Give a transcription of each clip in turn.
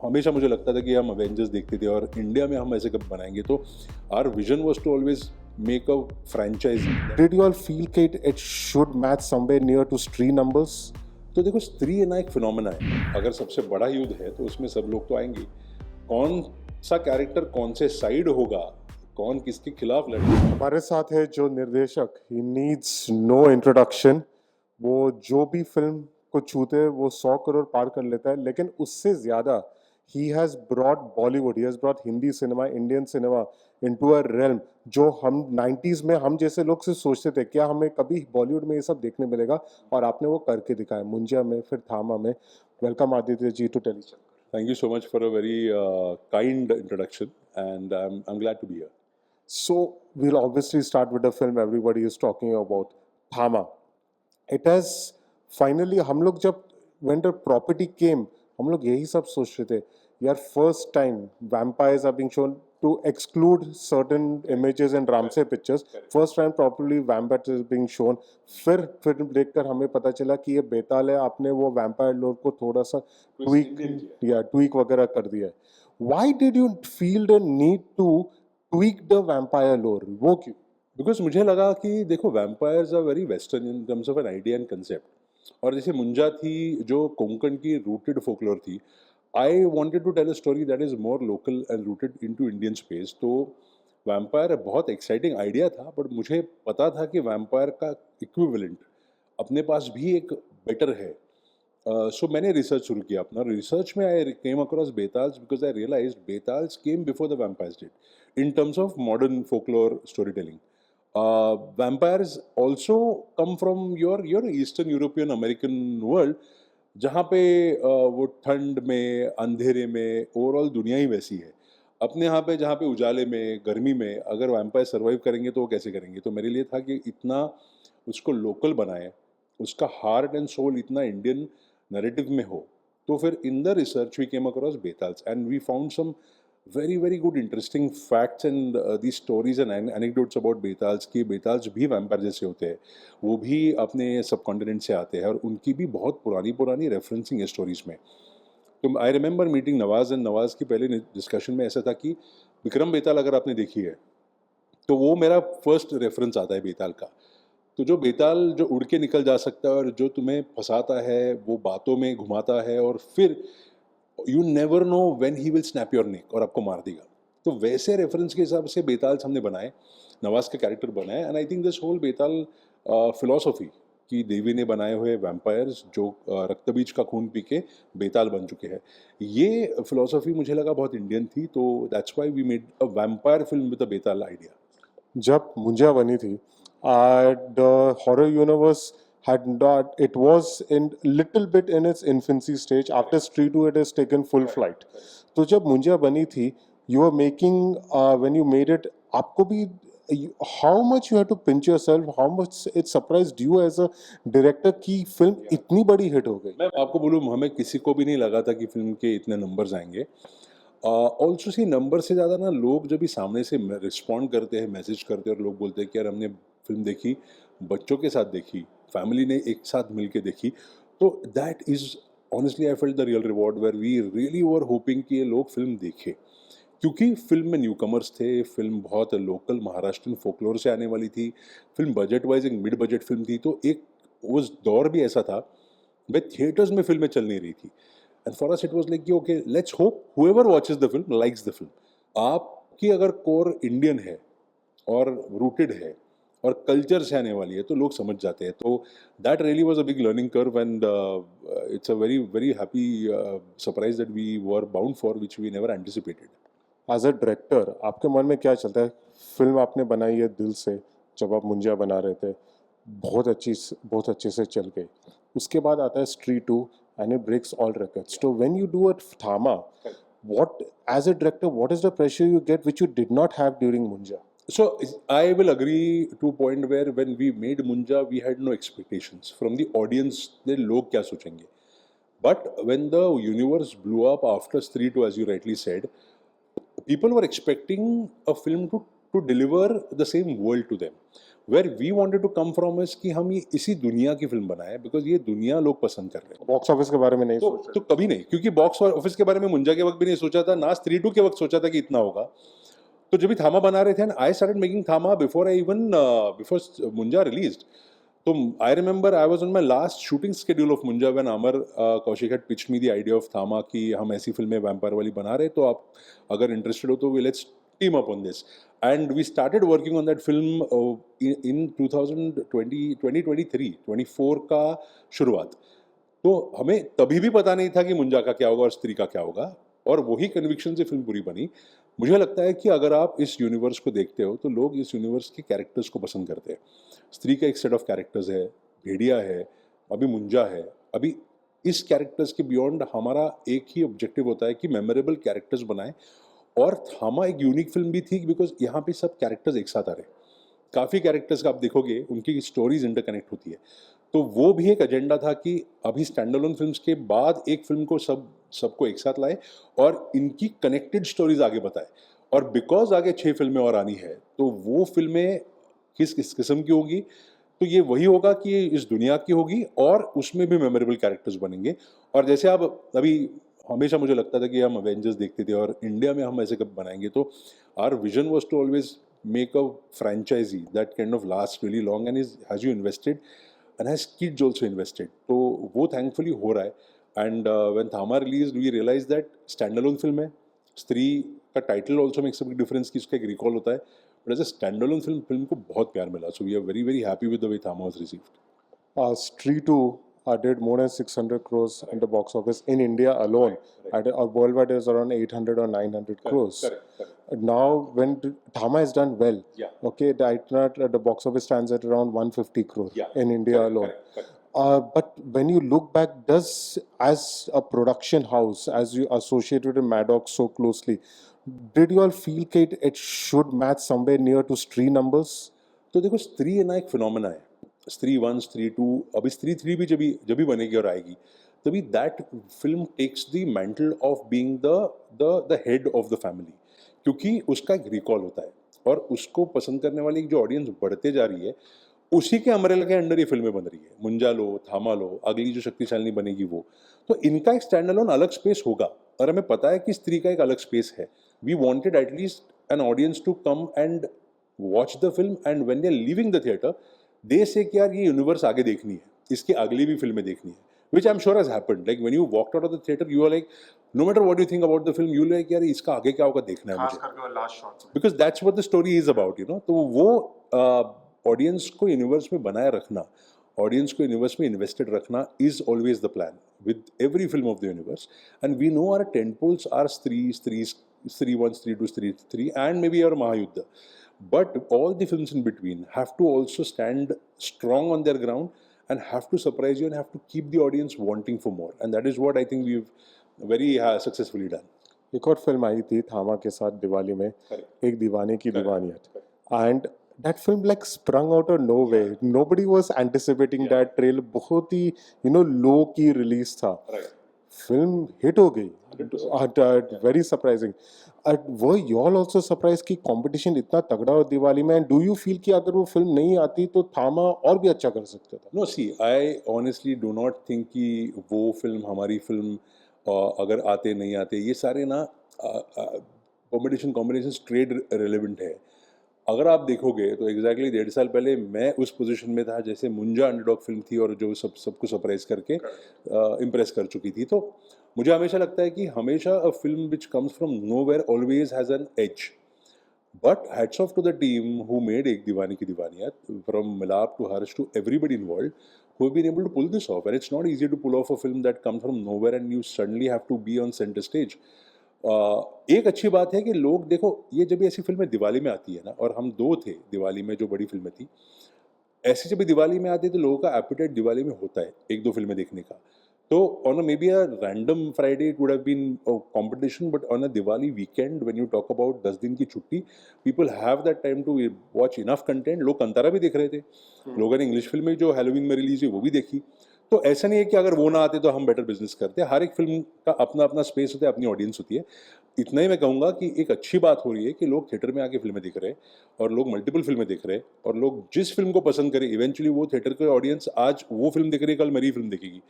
हमेशा मुझे लगता था कि हम अवेंजर्स देखते थे और इंडिया में हम ऐसे कब बनाएंगे, तो our vision was to always make a franchisee. Did you all feel that it should match somewhere near to Stree numbers? तो देखो, स्त्री है ना एक फिनोमेना है। अगर सबसे बड़ा युद्ध है तो उसमें सब लोग तो आएंगे। कौन सा कैरेक्टर कौन से साइड होगा, कौन किसके खिलाफ लड़ेगा। हमारे साथ है जो निर्देशक, ही नीड्स नो इंट्रोडक्शन। वो जो भी फिल्म को छूते है वो 100 करोड़ पार कर लेता है, लेकिन उससे ज्यादा he has brought Bollywood, he has brought Hindi cinema, Indian cinema into a realm जो हम 90s में हम जैसे लोग से सोचते थे क्या हमें कभी बॉलीवुड में ये सब देखने मिलेगा, और आपने वो करके दिखाया मुंजिया में, फिर थामा में। Welcome Aditya ji to Telechakkar. Thank you so much for a very kind introduction, and I'm glad to be here. So we'll obviously start with the film everybody is talking about, Thama. It has finally, हम लोग जब when the property came, हम लोग यही सब सोच रहे थे यार, first time vampires are being shown to exclude certain images in Ramsey pictures. First time properly vampires is being shown. फिर देखकर हमें पता चला कि ये बेताल है, आपने वो vampire lore को थोड़ा सा tweak वगैरह कर दिया है. Why did you feel the need to tweak the vampire lore? वो क्यों? बिकॉज मुझे लगा कि देखो, vampires are very western in terms of an idea and concept. और जैसे मुंजा थी जो कोंकण की रूटेड फोकलोर थी, I wanted to tell a story that is more local and rooted in to Indian space. तो वैम्पायर बहुत एक्साइटिंग आइडिया था, but मुझे पता था कि वैम्पायर का इक्विवेलेंट अपने पास भी एक बेटर है। सो मैंने रिसर्च शुरू किया अपना। रिसर्च में I came across Betaals because I realise Betaals came before the vampires did in terms of modern folklore story telling. vampires also come from your eastern European American world, जहाँ पे वो ठंड में, अंधेरे में, ओवरऑल दुनिया ही वैसी है। अपने यहाँ पे जहाँ पे उजाले में, गर्मी में अगर वैम्पायर सर्वाइव करेंगे तो वो कैसे करेंगे। तो मेरे लिए था कि इतना उसको लोकल बनाए, उसका हार्ट एंड सोल इतना इंडियन नैरेटिव में हो। तो फिर in the research we came across Betaals and we found some very good interesting facts and these stories and anecdotes about बेताल्स की। बेताल्स भी वैम्पायर जैसे होते हैं, वो भी अपने सब कॉन्टिनेंट से आते हैं और उनकी भी बहुत पुरानी पुरानी रेफरेंसिंग है स्टोरीज में। तो I remember meeting Nawaz, and Nawaz की पहले डिस्कशन में ऐसा था कि विक्रम बेताल अगर आपने देखी है तो वो मेरा फर्स्ट रेफरेंस आता है बेताल का। तो जो बेताल जो उड़ के निकल जा सकता है और जो तुम्हें फंसाता है, वो बातों में घुमाता है और फिर you never know when he will snap your neck और आपको मार देगा। तो वैसे रेफरेंस के हिसाब से बेताल हमने बनाए, नवाज का कैरेक्टर बनाए। And I think this whole Betaal philosophy कि देवी ने बनाए हुए वैम्पायर्स जो रक्तबीज का खून पी के बेताल बन चुके हैं, ये फिलॉसफी मुझे लगा बहुत इंडियन थी। तो that's why we made a vampire film with a Betaal idea. जब मुंजिया बनी थी, the horror universe had not, it was in little bit in its infancy stage. After Street 2 it has taken full flight. तो जब मुंजिया बनी थी, you were making, when you made it, आपको भी how much you had to pinch yourself, how much it surprised you as a director कि film इतनी बड़ी hit हो गई? मैं आपको बोलूँ, हमें किसी को भी नहीं लगा था कि फिल्म के इतने नंबर्स आएंगे। ऑल्सो सी नंबर से ज़्यादा ना, लोग जब भी सामने से रिस्पॉन्ड करते हैं, मैसेज करते हैं और लोग बोलते हैं कि यार हमने फिल्म देखी, बच्चों के साथ देखी, फैमिली ने एक साथ मिल के देखी, तो that is honestly I felt the real reward where we really were hoping कि ये लोग फिल्म देखें। क्योंकि फिल्म में न्यू कमर्स थे, फिल्म बहुत लोकल महाराष्ट्रन फोकलोर से आने वाली थी, फिल्म बजट वाइज एक मिड बजट फिल्म थी। तो एक उस दौर भी ऐसा था भाई, थिएटर्स में फिल्में चल नहीं रही थी। And for us it was like कि okay, let's hope whoever watches the film likes the film. आपकी अगर कोर इंडियन है और रूटेड है और कल्चर से आने वाली है तो लोग समझ जाते हैं। तो that really was a big learning curve and it's a very very happy surprise that we were bound for, which we never anticipated. As a director आपके मन में क्या चलता है? फिल्म आपने बनाई है दिल से, जब आप मुंजिया बना रहे थे, बहुत अच्छे से चल गई। उसके बाद आता है Stree 2 and it breaks all records. तो when you do a Thama, what as a director, what is the pressure you get which you did not have during Munja? So I will agree to a point where when we made Munja, we had no expectations from the audience that log kya sochenge. But when the universe blew up after Stree 2, as you rightly said, people were expecting a film to deliver the same world to them. Where we wanted to come from is कि हम ये इसी दुनिया की film बनाए because ये दुनिया लोग पसंद कर रहे हैं। बॉक्स ऑफिस के बारे में नहीं सोच तो कभी नहीं, क्योंकि बॉक्स ऑफिस के बारे में मुंजा के वक्त भी नहीं सोचा था, ना स्त्री 2 के वक्त सोचा था कि इतना होगा। तो जब भी थामा बना रहे थे, I started making Thama before I even before Munjya released. तो I remember I was on my last shooting schedule of Munjya when Amar Kaushik had pitched me the idea of Thama कि हम ऐसी फिल्में वैम्पायर वाली बना रहे, तो आप अगर इंटरेस्टेड हो तो let's team up on this. And we started working on that film in 2023-24 का शुरुआत। तो हमें तभी भी पता नहीं था कि मुंजा का क्या होगा और स्त्री का क्या होगा, और वही कन्विक्शन से फिल्म पूरी बनी। मुझे लगता है कि अगर आप इस यूनिवर्स को देखते हो तो लोग इस यूनिवर्स के कैरेक्टर्स को पसंद करते हैं। स्त्री का एक सेट ऑफ कैरेक्टर्स है, भेड़िया है, अभी मुंजा है। अभी इस कैरेक्टर्स के बियॉन्ड हमारा एक ही ऑब्जेक्टिव होता है कि मेमोरेबल कैरेक्टर्स बनाएं। और थामा एक यूनिक फिल्म भी थी बिकॉज यहाँ पे सब कैरेक्टर्स एक साथ आ रहे हैं। काफ़ी कैरेक्टर्स का आप देखोगे उनकी स्टोरीज इंटरकनेक्ट होती है। तो वो भी एक एजेंडा था कि अभी स्टैंड अलोन फिल्म्स के बाद एक फिल्म को सबको एक साथ लाए और इनकी कनेक्टेड स्टोरीज आगे बताए। और बिकॉज आगे 6 फिल्में और आनी है, तो वो फिल्में किस किस किस्म की होगी, तो ये वही होगा कि ये इस दुनिया की होगी और उसमें भी मेमोरेबल कैरेक्टर्स बनेंगे। और जैसे आप अभी, हमेशा मुझे लगता था कि हम अवेंजर्स देखते थे और इंडिया में हम ऐसे कब बनाएंगे, तो our vision was to always make a franchisee that kind of lasts really long and has you invested and has kids also invested. तो वो thankfully हो रहा है। And when Thama released, we realized that standalone film है। स्त्री का title also makes a big difference कि उसका एक रिकॉल होता है, but as a standalone film को बहुत प्यार मिला। So we are very very happy with the way Thama was received. Street 2 did more than 600 crores in the box office in India alone. At worldwide is around 800 or 900 crores. Correct. Now, when Thama has done well, Yeah. okay, the box office stands at around 150 crore in India alone. Correct. But when you look back, as a production house, as you associated with Maddox so closely, did you all feel that it should match somewhere near to Stree numbers? तो देखो, स्त्री है ना एक phenomena है। स्त्री 1, स्त्री 2, अभी स्त्री 3 भी जब भी बनेगी और आएगी, तभी that film takes the mantle of being the head of the family, क्योंकि उसका एक रिकॉल होता है और उसको पसंद करने वाली जो ऑडियंस बढ़ते जा रही है, उसी के अम्ब्रेला के अंडर ये फिल्में बन रही है। मुंजा लो, थामा लो, अगली जो शक्तिशाली बनेगी वो, तो इनका एक स्टैंड अलोन अलग स्पेस होगा। और हमें पता है कि स्त्री का एक अलग स्पेस है। We wanted at least an audience to come and watch the film, and when they are leaving the theatre they say कि यार ये यूनिवर्स आगे देखनी है, इसकी अगली भी फिल्में देखनी है, which I'm sure has happened. Like when you walked out of the theater, you are like, no matter what you think about the film, you like यार इसका आगे क्या होगा देखना है मुझे, खास करके लास्ट शॉट्स में, because that's what the story is about, you know. तो वो ऑडियंस को यूनिवर्स में बनाए रखना, ऑडियंस को यूनिवर्स में इन्वेस्टेड रखना is always the plan with every film of the universe. And we know our tentpoles are Stree 1, स्त्री 2, स्त्री 3 and maybe our Mahayuddha. But all the films in between have to also stand strong on their ground and have to surprise you and have to keep the audience wanting for more. And that is what I think we've very successfully done. एक और फिल्म आई थी थामा के साथ दिवाली में, एक दीवाने की Deewaniyat, and that film like sprung out of nowhere. Nobody was anticipating that trailer. बहुत ही low की रिलीज था, फिल्म हिट हो गई, वेरी सरप्राइजिंग। वो यू ऑल आल्सो सरप्राइज कि कंपटीशन इतना तगड़ा हो दिवाली में, एंड डू यू फील कि अगर वो फिल्म नहीं आती तो थामा और भी अच्छा कर सकता था? No, see I honestly do not think कि वो फिल्म हमारी फिल्म अगर आते नहीं आते, ये सारे ना कॉम्बिनेशन ट्रेड रिलेवेंट है। अगर आप देखोगे तो एग्जैक्टली 1.5 साल पहले मैं उस पोजीशन में था जैसे मुंजा अंडरडॉग फिल्म थी और जो सबको सरप्राइज करके इम्प्रेस कर चुकी थी। तो मुझे हमेशा लगता है कि हमेशा a film which comes from nowhere always has an edge. But hats off to the team who made Ek Deewane Ki Deewaniyat, from Milap to Harsh to everybody involved, who have been able to pull this off. And it's not easy to pull off a film that comes from nowhere and you suddenly have to be on center stage. एक अच्छी बात है कि लोग देखो, ये जब भी ऐसी फिल्में दिवाली में आती है ना, और हम 2 थे दिवाली में जो बड़ी फिल्में थी, ऐसी जब भी दिवाली में आती है तो लोगों का एपिटाइट दिवाली में होता है 1-2 फिल्में देखने का। तो on a maybe a random Friday it would have been a competition, but on a Diwali weekend when you talk about 10 दिन की छुट्टी, people have that time to watch enough content. लोग कंतारा भी देख रहे थे, लोगों ने इंग्लिश फिल्में जो हैलोवीन में रिलीज हुई वो भी देखी। तो ऐसा नहीं है कि अगर वो ना आते तो हम बेटर बिजनेस करते। हर एक फिल्म का अपना अपना स्पेस होता है, अपनी ऑडियंस होती है। इतना ही मैं कहूँगा कि एक अच्छी बात हो रही है कि लोग थिएटर में आके फिल्में देख रहे हैं और लोग मल्टीपल फिल्में देख रहे हैं और लोग जिस फिल्म को पसंद करें इवेंचुअली वो थिएटर के ऑडियंस आज वो फिल्म देख रही है, कल मेरी फिल्म देखेगी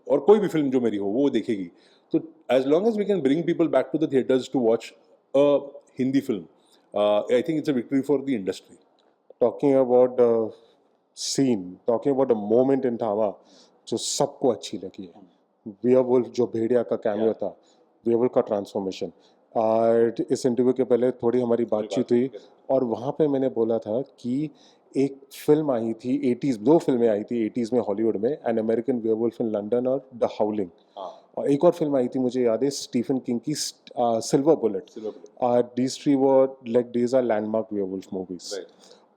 और कोई भी फिल्म जो मेरी हो वो देखेगी। तो as long as we can bring people back to the theatres to watch a Hindi film, I think it's a victory for the industry. Talking about the scene, talking about the moment in थावा जो सबको अच्छी लगी है, werewolf जो भेड़िया का cameo था, werewolf का ट्रांसफॉर्मेशन। और इस इंटरव्यू के पहले थोड़ी हमारी बातचीत हुई और वहाँ पे मैंने बोला था कि एक फिल्म आई थी 80s, दो फिल्में आई थी 80s में हॉलीवुड में, an American werewolf in London और द हाउलिंग। और एक और फिल्म आई थी मुझे याद है स्टीफन किंग की silver bullet. These three were like these are landmark werewolf movies.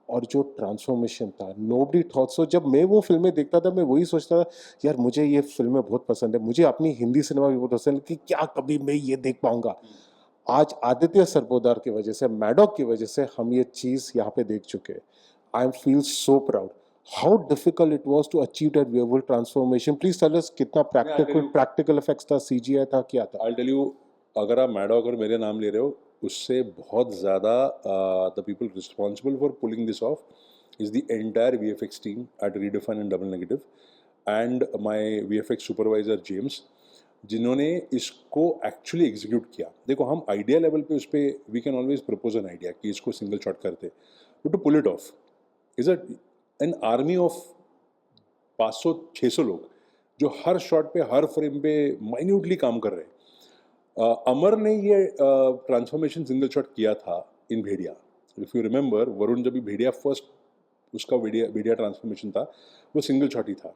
और जो ट्रांसफॉर्मेशन था नोबडी थॉट सो। जब मैं वो फिल्में देखता था मैं वही सोचता था यार मुझे ये फिल्में बहुत पसंद है, मुझे अपनी हिंदी सिनेमा भी बहुत पसंद है कि क्या कभी मैं ये देख पाऊंगा। आज आदित्य सरपोदार की वजह से, मैडॉक की वजह से हम ये चीज़ यहाँ पे देख चुके हैं। I am feel so proud how difficult it was to achieve that werewolf transformation. Please tell us कितना प्रैक्टिकल इफेक्ट्स था, सीजीआई था, क्या था? आई टेल यू, अगर आप मैडॉक और मेरे नाम ले रहे हो उससे बहुत ज़्यादा the people responsible for pulling this off is the entire VFX team at Redefine and Double Negative and my VFX supervisor James, जिन्होंने इसको एक्चुअली एग्जीक्यूट किया। देखो हम आइडिया लेवल पे उस पर we can always propose an idea कि इसको सिंगल शॉट करते, but to pull it off is a an army of 500-600 लोग जो हर शॉट पे हर फ्रेम पे माइन्यूटली काम कर रहे हैं। अमर ने ये ट्रांसफॉर्मेशन सिंगल शॉट किया था इन भेड़िया। इफ़ यू रिमेंबर, वरुण जब भी भेड़िया फर्स्ट उसका भेड़िया भेड़िया ट्रांसफॉर्मेशन था वो सिंगल शॉट ही था।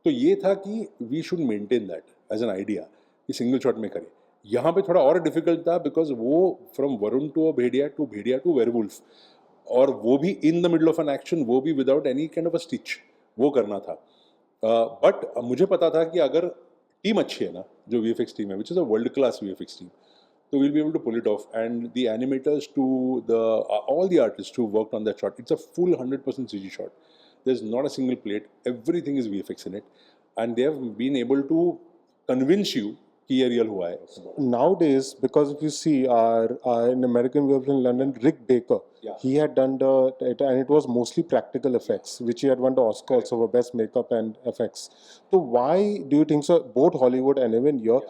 तो ये था कि we should maintain that as an idea कि सिंगल शॉट में करें। यहाँ पे थोड़ा और डिफिकल्ट था बिकॉज वो from Varun to Bhediya to werewolf, और वो भी in the middle of an action, वो भी without any kind of a stitch वो करना था। बट मुझे पता था कि अगर टीम अच्छी है ना, जो VFX टीम है which is a world class VFX team, so we'll be able to pull it off. And the animators to the all the artists who worked on that shot, it's a full 100% CG shot. There's not a single plate. Everything is VFX in it, and they have been able to convince you कि ये real हुआ है. Nowadays, because if you see our in American Werewolf in London, Rick Baker, he had done and it was mostly practical effects, which he had won the Oscar also for best makeup and effects. So why do you think so? Both Hollywood and even here,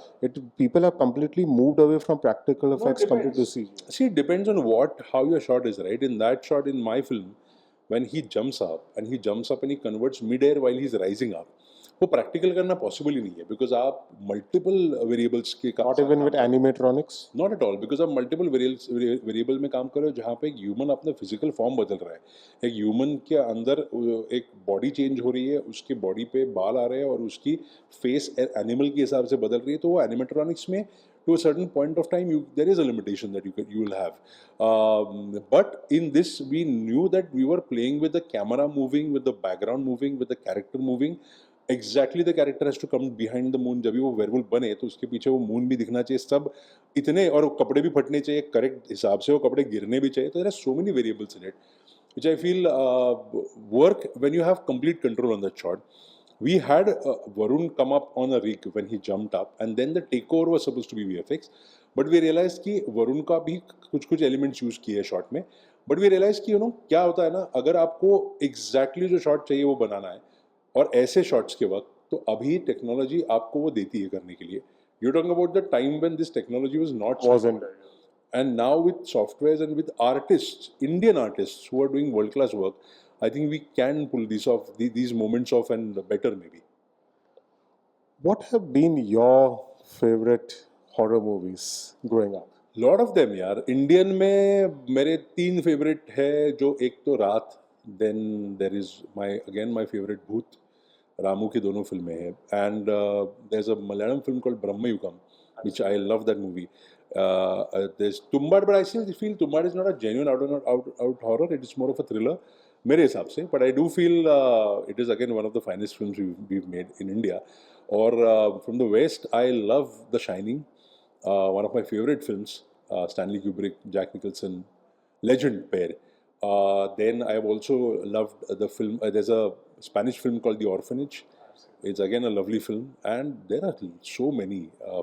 people have completely moved away from practical effects compared to CG. See, it depends on how your shot is, right? In that shot in my film, when he jumps up and he converts mid-air while he's rising up, वो practical करना possible ही नहीं है because आप multiple variables के Not even with animatronics. Not at all, because आप multiple variable में काम कर रहे हो जहाँ पे एक ह्यूमन अपना फिजिकल फॉर्म बदल रहा है। एक ह्यूमन के अंदर एक बॉडी चेंज हो रही है, उसके बॉडी पे बाल आ रहे हैं और उसकी फेस एनिमल के हिसाब से बदल रही है। तो वो एनिमेट्रॉनिक्स में to a certain point of time there is a limitation that you will have, but in this we knew that we were playing with the camera moving, with the background moving, with the character moving. Exactly the character has to come behind the moon. जब भी वो werewolf बने तो उसके पीछे वो moon भी दिखना चाहिए, सब इतने, और कपड़े भी फटने चाहिए करेक्ट हिसाब से, वो कपड़े गिरने भी चाहिए। तो there are so many variables in it which I feel work when you have complete control on that shot. We had Varun come up on a rig when he jumped up, and then the takeover was supposed to be VFX, but we realized कि वरुण का भी कुछ elements use किए shot में, but we realise कि क्या होता है ना, अगर आपको एग्जैक्टली जो शॉट चाहिए वो बनाना है और ऐसे शॉट्स के वक्त, तो अभी टेक्नोलॉजी आपको वो देती है करने के लिए। You talking about the time when this technology was not, and now with softwares and with artists, Indian artists who are doing world class work, I think we can pull these moments off and better maybe. What have been your favorite horror movies growing up? Lot of them यार। Indian में मेरे 3 favourite है, जो एक तो Raat, then there is my favourite Bhoot, Ramu की दोनों फिल्में हैं, and there is a Malayalam film called Bramayugam which I love that movie. There's Tumbad, but I still feel Tumbad is not a genuine out horror. It is more of a thriller, मेरे हिसाब से. But I do feel it is again one of the finest films we've made in India. Or from the West, I love The Shining, one of my favorite films. Stanley Kubrick, Jack Nicholson, legend pair. Then I have also loved the film. There's a Spanish film called The Orphanage. It's again a lovely film, and there are so many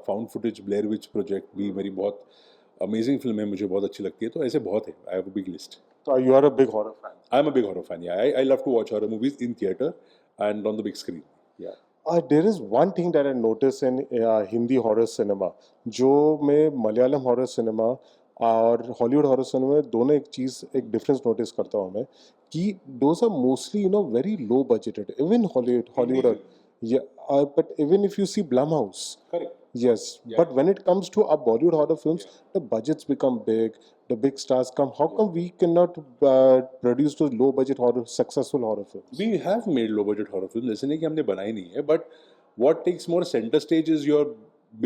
found footage, Blair Witch Project भी मेरी बहुत amazing film है, मुझे बहुत अच्छी लगती है, तो ऐसे बहुत है. I have a big list. So you are a big horror fan. I'm a big horror fan. Yeah, I love to watch horror movies in theater and on the big screen. Yeah. There is one thing that I notice in Hindi horror cinema, जो मैं Malayalam horror cinema और Hollywood horror cinema में दोनों एक difference notice करता हूँ मैं कि those are mostly very low budgeted even Hollywood but even if you see Blumhouse, Correct. yes, Yeah. but when it comes to our Bollywood horror films, the budgets become big, the big stars come. How come we cannot produce those low budget successful horror films? We have made low budget horror films. ऐसे नहीं कि हमने बनाई नहीं है, but what takes more center stage is your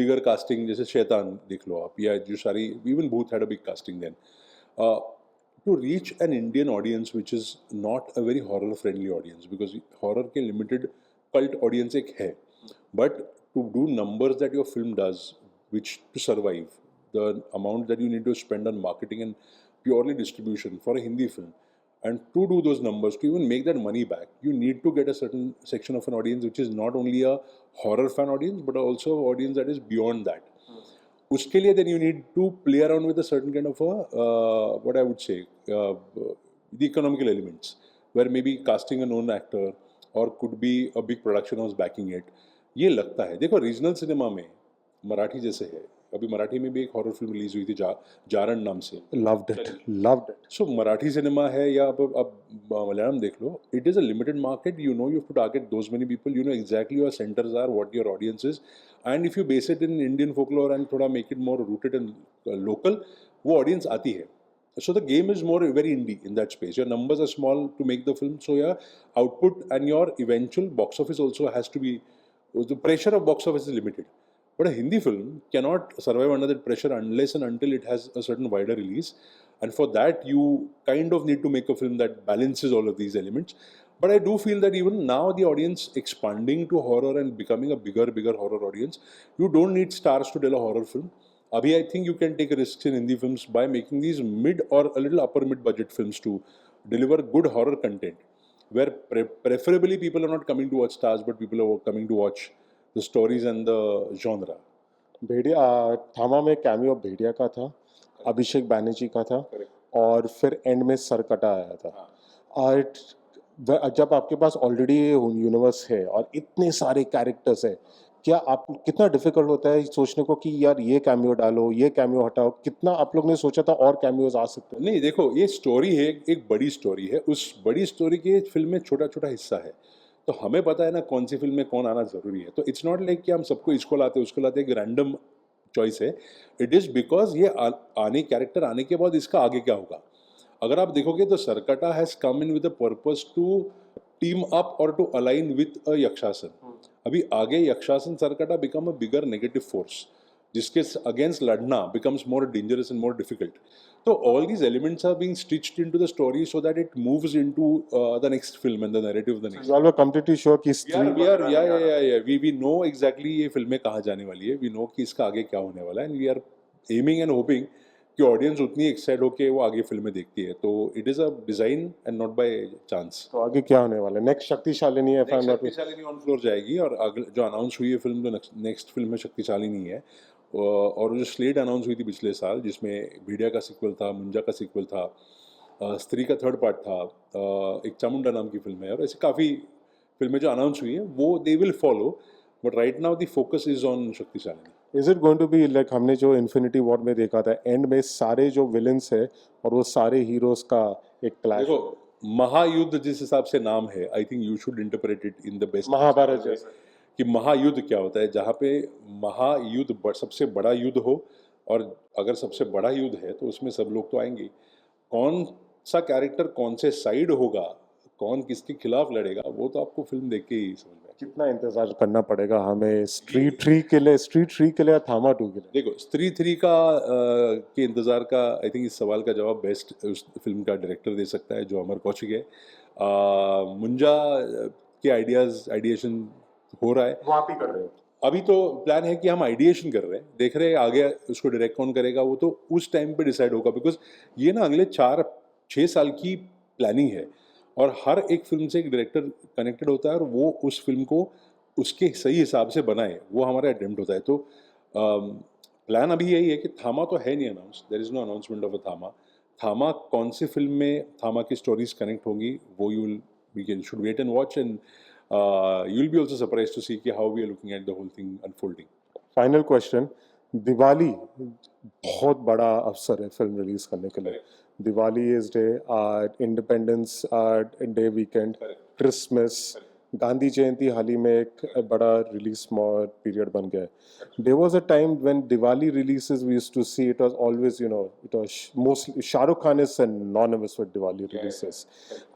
bigger casting. जैसे शैतान देख लो आप, या जो सारी even Booth had a big casting then. To reach an Indian audience which is not a very horror friendly audience, because horror के limited cult audience एक है, but to do numbers that your film does, which to survive, the amount that you need to spend on marketing and purely distribution for a Hindi film, and to do those numbers, to even make that money back, you need to get a certain section of an audience which is not only a horror fan audience, but also an audience that is beyond that. उसके लिए then you need to play around with a certain kind of a what I would say the economical elements, where maybe casting a known actor or could be a big production house backing it. ये लगता है. देखो regional cinema में मराठी जैसे है, अभी मराठी में भी एक हॉरर फिल्म रिलीज हुई थी जारण नाम से. Loved it. So Marathi cinema है या अब मलयालम देख लो, it is a limited market. You know you have to target those many people, you know exactly your centres are, what your audience is, and if you base it in Indian folklore and थोड़ा make it more rooted and local, वो audience आती है. So the game is more very indie in that space. Your numbers are small to make the film, so your output and your eventual box office also has to be, the pressure of box office is limited. But a Hindi film cannot survive under that pressure unless and until it has a certain wider release. And for that, you kind of need to make a film that balances all of these elements. But I do feel that even now the audience expanding to horror and becoming a bigger horror audience, you don't need stars to tell a horror film. Abhi, I think you can take risks in Hindi films by making these mid or a little upper mid budget films to deliver good horror content, where preferably people are not coming to watch stars, but people are coming to watch the stories and the genre. भेड़िया थामा में cameo भेड़िया का था, अभिषेक बैनर्जी का था, और फिर and में सरकटा आया था. और जब आपके पास ऑलरेडी यूनिवर्स है और इतने सारे कैरेक्टर्स है, क्या आप कितना डिफिकल्ट होता है सोचने को कि यार ये कैमियो डालो, ये कैमियो हटाओ, कितना आप लोग ने सोचा था और कैमियोज आ सकते हैं? नहीं, देखो ये स्टोरी है, एक बड़ी स्टोरी है, उस बड़ी स्टोरी के फिल्म में छोटा छोटा हिस्सा है, तो हमें पता है ना कौन सी फिल्म में कौन आना जरूरी है. तो इट्स नॉट लाइक कि हम सबको इसको लाते उसको लाते, एक रैंडम चॉइस है. इट इज़ बिकॉज ये आने कैरेक्टर आने के बाद इसका आगे क्या होगा. अगर आप देखोगे तो Sarkata has come in with a purpose to team up और to align with a Yakshasan. अभी आगे Yakshasan Sarkata become a bigger negative force, जिसके अगेंस्ट लड़ना becomes more dangerous and more difficult. So all these elements are being stitched into the story so that it moves into the next film and the narrative of the next. You all were completely sure कि We know exactly ये फिल्में कहाँ जाने वाली है. We know कि इसका आगे क्या होने वाला है, and we are aiming and hoping कि ऑडियंस उतनी एक्साइट होके वो आगे फिल्में देखती है. तो it is a design and not by chance. तो आगे क्या होने वाला है? नेक्स्ट शक्तिशालिनी है, शक्तिशालिनी ऑन फ्लोर जाएगी, और जो अनाउंस हुई है फिल्म, जो नेक्स्ट फिल्म में शक्तिशालिनी है, और जो स्लेट अनाउंस हुई थी पिछले साल, जिसमें भेड़िया का सीक्वल था, मुंजा का सीक्वल था, स्त्री का थर्ड पार्ट था, एक चामुंडा नाम की फिल्म है, और ऐसी काफ़ी फिल्में जो अनाउंस हुई हैं वो they will follow. But right now the focus is on Shaktishalini. Is it going to be like हमने जो इन्फिनिटी वॉर में देखा था, एंड में सारे जो विलन्स है और वो सारे हीरोज का एक क्लैश? देखो, महायुद्ध जिस हिसाब से नाम है, I think you should interpret it in the best. Mahabharat जैसा कि महायुद्ध क्या होता है, जहाँ पे महायुद्ध सबसे बड़ा युद्ध हो, और अगर सबसे बड़ा युद्ध है तो उसमें सब लोग तो आएंगे. कौन सा कैरेक्टर कौन से साइड होगा, कौन किसके खिलाफ लड़ेगा, वो तो आपको फिल्म देख के ही समझ में. कितना इंतजार करना पड़ेगा हमें स्ट्रीट थ्री के लिए, थामा 2 के लिए? देखो, स्त्री 3 का के इंतज़ार का, आई थिंक इस सवाल का जवाब बेस्ट उस फिल्म का डायरेक्टर दे सकता है, जो अमर कौशिक है. मुंजा के आइडिएशन हो रहा है, वो आप ही कर रहे हो? अभी तो प्लान है कि हम आइडिएशन कर रहे हैं, देख रहे हैं आगे उसको डायरेक्ट कौन करेगा, वो तो उस टाइम पे डिसाइड होगा. बिकॉज ये ना अगले 4-6 साल की प्लानिंग है, और हर एक फिल्म से एक डायरेक्टर कनेक्टेड होता है, और वो उस फिल्म को उसके सही हिसाब से बनाए, वो हमारा अटेम्प्ट होता है। तो प्लान अभी यही है कि थामा तो है नहीं announce, there is no announcement of a Thama. Thama कौन सी फिल्म में थामा की स्टोरीज कनेक्ट होंगी, वो you will we can should wait and watch, and you will be also surprise to see कि how we are looking at the whole thing unfolding. Final question, Diwali बहुत बड़ा अवसर है फिल्म रिलीज करने के लिए। Diwali is day, independence day weekend, Christmas, Gandhi Jayanti हाल ही में एक बड़ा रिलीज पीरियड बन गया है. There was a time when Diwali releases we used to see, it was always, you know, it was mostly Shah Rukh Khan is synonymous with Diwali releases,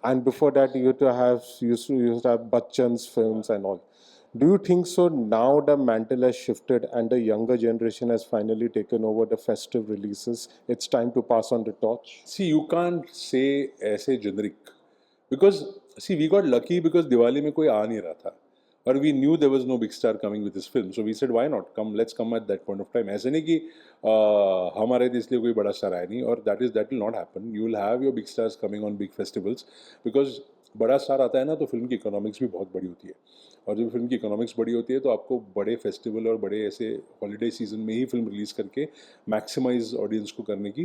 and before that you used to have Bachchan's films and all. Do you think so now the mantle has shifted and the younger generation has finally taken over the festive releases? It's time to pass on the torch. See, you can't say ऐसे generic because see we got lucky because Diwali में कोई आ नहीं रहा था और we knew there was no big star coming with this film, so we said why not come, let's come at that point of time. ऐसे नहीं कि हमारे देश लिए कोई बड़ा स्टार आया नहीं, और that will not happen. You will have your big stars coming on big festivals because बड़ा स्टार आता है ना तो फिल्म की इकोनॉमिक्स भी बहुत बड़ी होती है, और जब फिल्म की इकोनॉमिक्स बड़ी होती है तो आपको बड़े फेस्टिवल और बड़े ऐसे हॉलीडे सीजन में ही फिल्म रिलीज़ करके मैक्सिमाइज ऑडियंस को करने की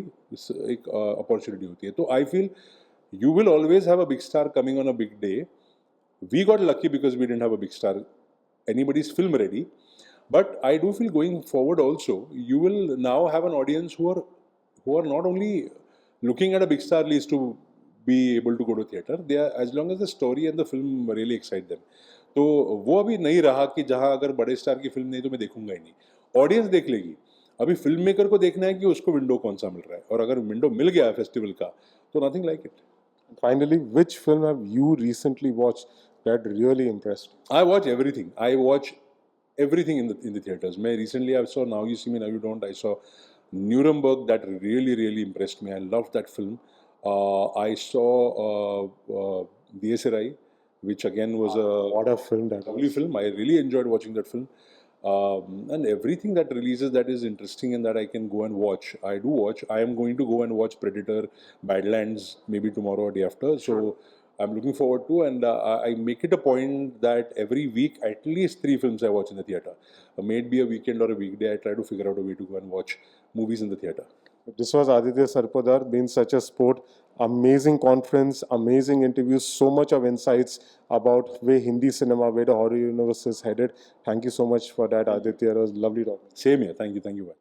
एक अपॉर्चुनिटी होती है. तो I feel you will always have a big star coming on a big day. We got lucky because we didn't have a big star, anybody's film ready. But I do feel going forward also, you will now have an audience who are not only looking at a big star list to be able to go to theater, they are, as long as the story and the film really excite them. तो वो अभी नहीं रहा कि जहाँ अगर बड़े star की फिल्म नहीं तो मैं देखूंगा ही नहीं, ऑडियंस देख लेगी. अभी फिल्म मेकर को देखना है कि उसको विंडो कौन सा मिल रहा है, और अगर विंडो मिल गया फेस्टिवल का तो nothing like it. Finally, which film have you recently watched that really impressed? I watch everything. I watch everything in the theaters. मैं recently I saw Now You See Me Now You Don't. I saw Nuremberg, that really impressed me. I loved that film. I saw DSRI, which again was a What a film that lovely was. film. I really enjoyed watching that film. And everything that releases that is interesting and that I can go and watch, I do watch. I am going to go and watch Predator, Badlands maybe tomorrow or day after. So I'm looking forward to, and I make it a point that every week at least 3 films I watch in the theater. May it be a weekend or a weekday, I try to figure out a way to go and watch movies in the theater. This was Aditya Sarpadar, been such a sport. Amazing conference, amazing interviews, so much of insights about where Hindi cinema, where the horror universe is headed. Thank you so much for that, Aditya. It was lovely talking. Same here. Thank you. Bye.